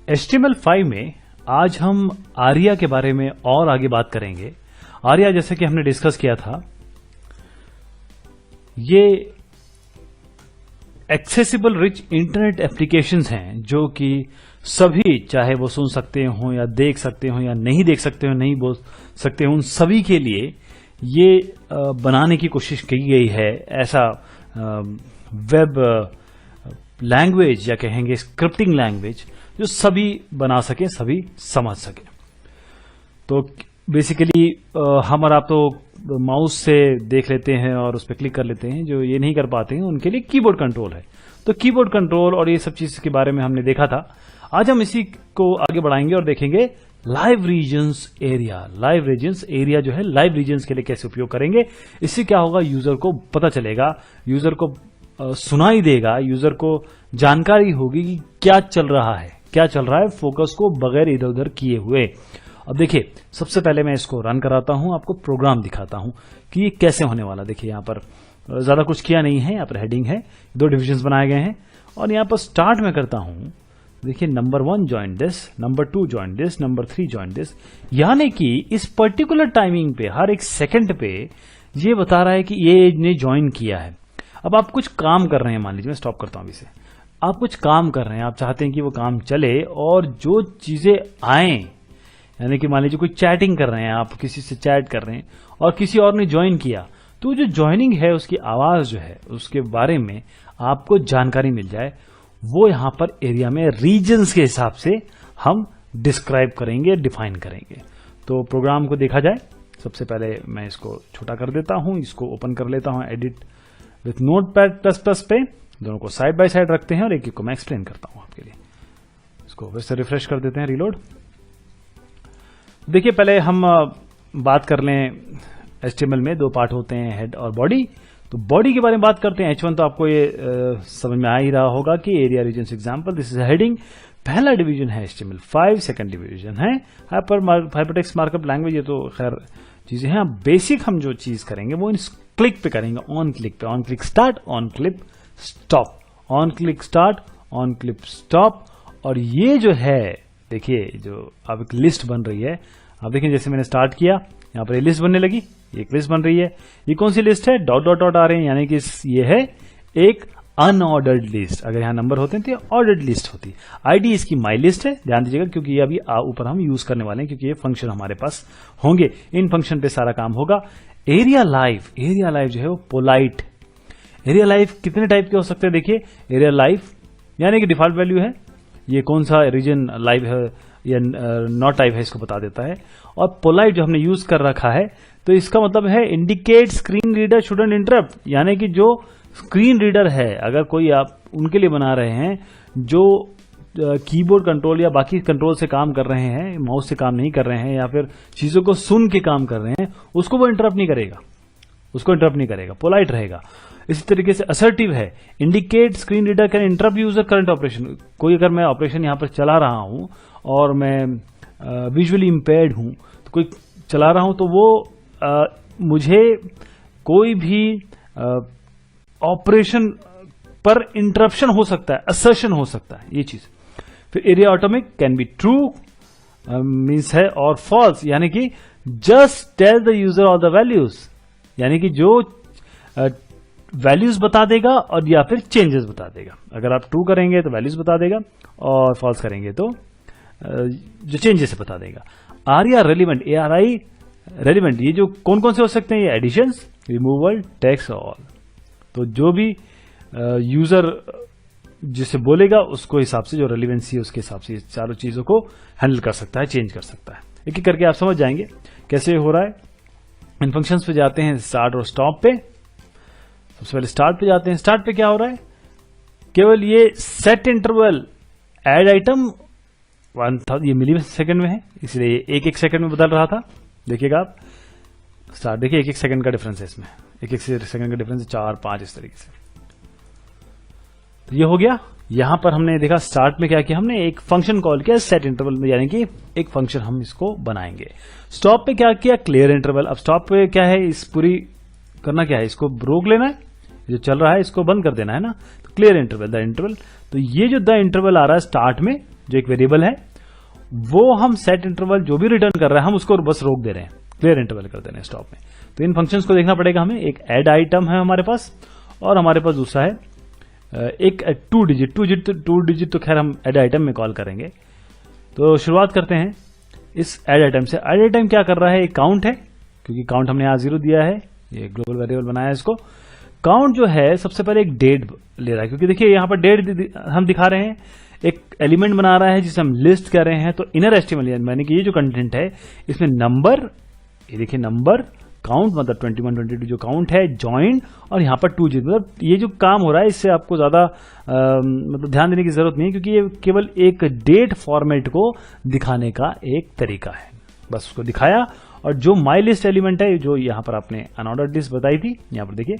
HTML5 में आज हम आर्या के बारे में और आगे बात करेंगे। आर्या जैसे कि हमने डिस्कस किया था, ये एक्सेसिबल रिच इंटरनेट एप्लीकेशंस हैं जो कि सभी, चाहे वो सुन सकते हो या देख सकते हो या नहीं देख सकते हो, नहीं बोल सकते हो, उन सभी के लिए ये बनाने की कोशिश की गई है। ऐसा वेब लैंग्वेज या कहेंगे स्क्रिप्टिंग लैंग्वेज जो सभी बना सके, सभी समझ सके। तो बेसिकली हम और आप तो माउस से देख लेते हैं और उस पर क्लिक कर लेते हैं। जो ये नहीं कर पाते हैं उनके लिए कीबोर्ड कंट्रोल है। तो कीबोर्ड कंट्रोल और ये सब चीज के बारे में हमने देखा था। आज हम इसी को आगे बढ़ाएंगे और देखेंगे aria regions area. Aria regions area जो है लाइव रीजन्स के लिए कैसे उपयोग करेंगे। इससे क्या होगा, यूजर को पता चलेगा, यूजर को सुनाई देगा, यूजर को जानकारी होगी कि क्या चल रहा है, क्या चल रहा है, फोकस को बगैर इधर उधर किए हुए। अब देखिए, सबसे पहले मैं इसको रन कराता हूं, आपको प्रोग्राम दिखाता हूं कि ये कैसे होने वाला। देखिए यहां पर ज्यादा कुछ किया नहीं है, यहां पर हेडिंग है, 2 डिविजन्स बनाए गए हैं और यहां पर स्टार्ट में करता हूं। देखिए number 1 join this, number 2 join this, number 3 join this. यानी कि इस पर्टिकुलर टाइमिंग पे, हर एक सेकंड पे ये बता रहा है कि ये ने ज्वाइन किया है। अब आप कुछ काम कर रहे हैं, मान लीजिए मैं स्टॉप करता हूं अभी से। आप कुछ काम कर रहे हैं, आप चाहते हैं कि वो काम चले और जो चीजें आए, यानी कि मान लीजिए कोई चैटिंग कर रहे हैं, आप किसी से चैट कर रहे हैं और किसी और ने ज्वाइन किया, तो जो ज्वाइनिंग है उसकी आवाज जो है उसके बारे में आपको जानकारी मिल जाए, वो यहां पर एरिया में रीजन्स के हिसाब से हम डिस्क्राइब करेंगे, डिफाइन करेंगे। तो प्रोग्राम को देखा जाए, सबसे पहले मैं इसको छोटा कर देता हूं, इसको ओपन कर लेता हूं edit with notepad plus plus पे। दोनों को साइड बाय साइड रखते हैं और एक एक को मैं एक्सप्लेन करता हूं आपके लिए। इसको फिर से रिफ्रेश कर देते हैं, रीलोड। देखिए पहले हम बात कर लें, HTML में 2 पार्ट होते हैं, हेड और बॉडी। तो बॉडी के बारे में बात करते हैं। H1 तो आपको ये समझ में आ ही रहा होगा कि area regions example, this is heading. पहला डिवीजन है HTML5, सेकंड डिवीजन है हाइपरटेक्स्ट मार्कअप लैंग्वेज। ये तो खैर चीजें हैं। बेसिक हम जो चीज करेंगे वो इन क्लिक पे करेंगे, ऑन क्लिक पे। On click start, on click stop, on click start, on click stop. और ये जो है, देखिए जो अब एक लिस्ट बन रही है। आप देखिए जैसे मैंने स्टार्ट किया, यहाँ पर लिस्ट बनने लगी, एक लिस्ट बन रही है। ये कौन सी लिस्ट है? डॉट डॉट डॉट आ रहे हैं, यानी कि ये है एक अनऑर्डर्ड लिस्ट। अगर यहाँ नंबर होते हैं तो ये ऑर्डर्ड लिस्ट होती। आईडी इसकी माई लिस्ट है, ध्यान दीजिएगा, क्योंकि ये अभी ऊपर हम यूज करने वाले हैं, क्योंकि ये फंक्शन हमारे पास होंगे। इन फंक्शन पे सारा काम होगा। एरिया लाइव, एरिया लाइव जो है वो पोलाइट। एरिया लाइव कितने टाइप के हो सकते हैं? देखिए एरिया लाइव यानी कि डिफॉल्ट वैल्यू है, ये कौन सा रीजन लाइव है या नॉट टाइप है इसको बता देता है। और पोलाइट जो हमने यूज कर रखा है, तो इसका मतलब है indicate screen reader shouldn't interrupt, यानी कि जो स्क्रीन रीडर है, अगर कोई आप उनके लिए बना रहे हैं जो कीबोर्ड कंट्रोल या बाकी कंट्रोल से काम कर रहे हैं, माउस से काम नहीं कर रहे हैं या फिर चीजों को सुन के काम कर रहे हैं, उसको वो इंटरप्ट नहीं करेगा, उसको इंटरप्ट नहीं करेगा, पोलाइट रहेगा। इसी तरीके से असर्टिव है, indicate screen reader can interrupt user current operation. कोई अगर मैं ऑपरेशन यहां पर चला रहा हूं और मैं विजुअली इंपेयर्ड हूं, तो कोई चला रहा हूं, तो वो मुझे कोई भी ऑपरेशन पर इंटरप्शन हो सकता है, असर्शन हो सकता है, ये चीज। फिर aria atomic can be true means है, और फॉल्स यानी कि just tell the user all the values, यानी कि जो वैल्यूज बता देगा और या फिर चेंजेस बता देगा। अगर आप ट्रू करेंगे तो वैल्यूज बता देगा और फॉल्स करेंगे तो जो चेंजेस है बता देगा। आर्या रेलिवेंट, ARI रेलिवेंट, ये जो कौन कौन से हो सकते हैं? ये एडिशंस, रिमूवल, टेक्स्ट, ऑल। तो जो भी यूजर जिसे बोलेगा उसको हिसाब से जो रेलिवेंसी है उसके हिसाब से चारों चीजों को हैंडल कर सकता है, चेंज कर सकता है। एक एक करके आप समझ जाएंगे कैसे हो रहा है। इन फंक्शंस पे जाते हैं, स्टार्ट और स्टॉप पे। सबसे पहले स्टार्ट पे जाते हैं। स्टार्ट पे क्या हो रहा है? केवल ये सेट इंटरवल एड आइटम 1000 ये मिली सेकंड में है, इसलिए एक एक सेकंड में बदल रहा था। देखिएगा आप स्टार्ट, देखिए एक एक सेकंड का डिफरेंस है इसमें, एक एक सेकंड का डिफरेंस है, 4 5 इस तरीके से। तो ये हो गया। यहां पर हमने देखा स्टार्ट में क्या किया, हमने एक फंक्शन कॉल किया सेट इंटरवल में, यानी कि एक फंक्शन हम इसको बनाएंगे। स्टॉप पे क्या किया? Clear interval. अब स्टॉप पे क्या है, इस पूरी करना क्या है, इसको रोक लेना है, जो चल रहा है इसको बंद कर देना है ना। तो क्लियर इंटरवल, द इंटरवल। तो ये जो द इंटरवल आ रहा है स्टार्ट में, जो एक वेरिएबल है, वो हम सेट इंटरवल जो भी रिटर्न कर रहे हैं हम उसको बस रोक दे रहे हैं, क्लियर इंटरवल कर दे रहे हैं स्टॉप में। तो इन फंक्शंस को देखना पड़ेगा हमें। एक ऐड आइटम है हमारे पास, और हमारे पास दूसरा है एक टू डिजिट तो खैर हम ऐड आइटम में कॉल करेंगे। तो शुरुआत करते हैं इस ऐड आइटम से। ऐड आइटम क्या कर रहा है, एक काउंट है, क्योंकि काउंट हमने यहाँ 0 दिया है, ये ग्लोबल वेरिएबल बनाया है इसको। काउंट जो है सबसे पहले एक डेट ले रहा है, क्योंकि देखिए यहाँ पर डेट हम दिखा रहे हैं, एक एलिमेंट बना रहा है जिसे हम लिस्ट कर रहे हैं। तो इनर एस्टिमेट यानी कि ये जो कंटेंट है इसमें नंबर, ये देखिए नंबर, काउंट मतलब 21 22 जो काउंट है, जॉइन, और यहाँ पर 2 मतलब ये जो काम हो रहा है इससे आपको ज्यादा मतलब ध्यान देने की जरूरत नहीं है, क्योंकि ये केवल एक डेट फॉर्मेट को दिखाने का एक तरीका है। बस उसको दिखाया, और जो माई लिस्ट एलिमेंट है जो यहाँ पर आपने अनऑर्डर्ड लिस्ट बताई थी, यहाँ पर देखिए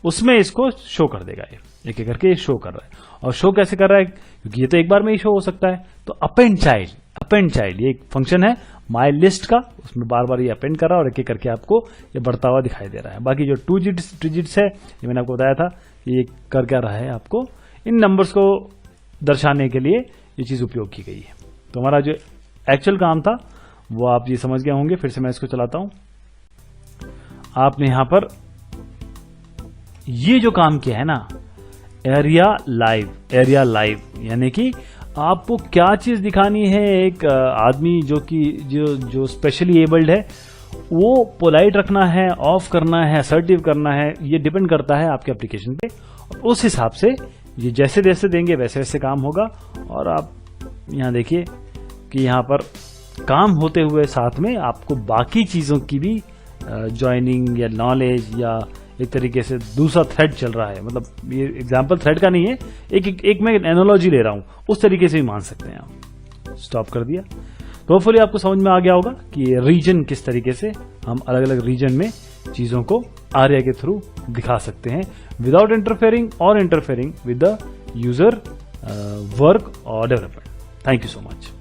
उसमें इसको शो कर देगा। ये एक एक करके शो कर रहा है। और शो कैसे कर रहा है, क्योंकि ये तो एक बार में ही शो हो सकता है। तो अपेंड चाइल्ड ये एक फंक्शन है माई लिस्ट का, उसमें बार बार ये अपेंड कर रहा है और एक एक करके आपको ये बढ़ता हुआ दिखाई दे रहा है। बाकी जो 2 डिजिट्स है, ये मैंने आपको बताया था कि ये कर क्या रहा है, आपको इन नंबर्स को दर्शाने के लिए ये चीज उपयोग की गई है। तो हमारा जो एक्चुअल काम था वो आप ये समझ गए होंगे। फिर से मैं इसको चलाता हूं। आपने यहां पर ये जो काम किया है ना, एरिया लाइव, यानी कि आपको क्या चीज दिखानी है। एक आदमी जो कि जो स्पेशली एबल्ड है, वो पोलाइट रखना है, ऑफ करना है, असर्टिव करना है, ये डिपेंड करता है आपके एप्लीकेशन पे। और उस हिसाब से ये जैसे जैसे देंगे वैसे वैसे काम होगा। और आप यहां देखिए कि यहां पर काम होते हुए साथ में आपको बाकी चीजों की भी ज्वाइनिंग या नॉलेज या एक तरीके से दूसरा थ्रेड चल रहा है। मतलब ये एग्जांपल थ्रेड का नहीं है, एक मैं एनालॉजी ले रहा हूं, उस तरीके से भी मान सकते हैं आप। स्टॉप कर दिया। तो होपफुली आपको समझ में आ गया होगा कि रीजन किस तरीके से हम अलग अलग रीजन में चीजों को आर्या के थ्रू दिखा सकते हैं, without interfering or interfering with the user work और development. Thank you so much.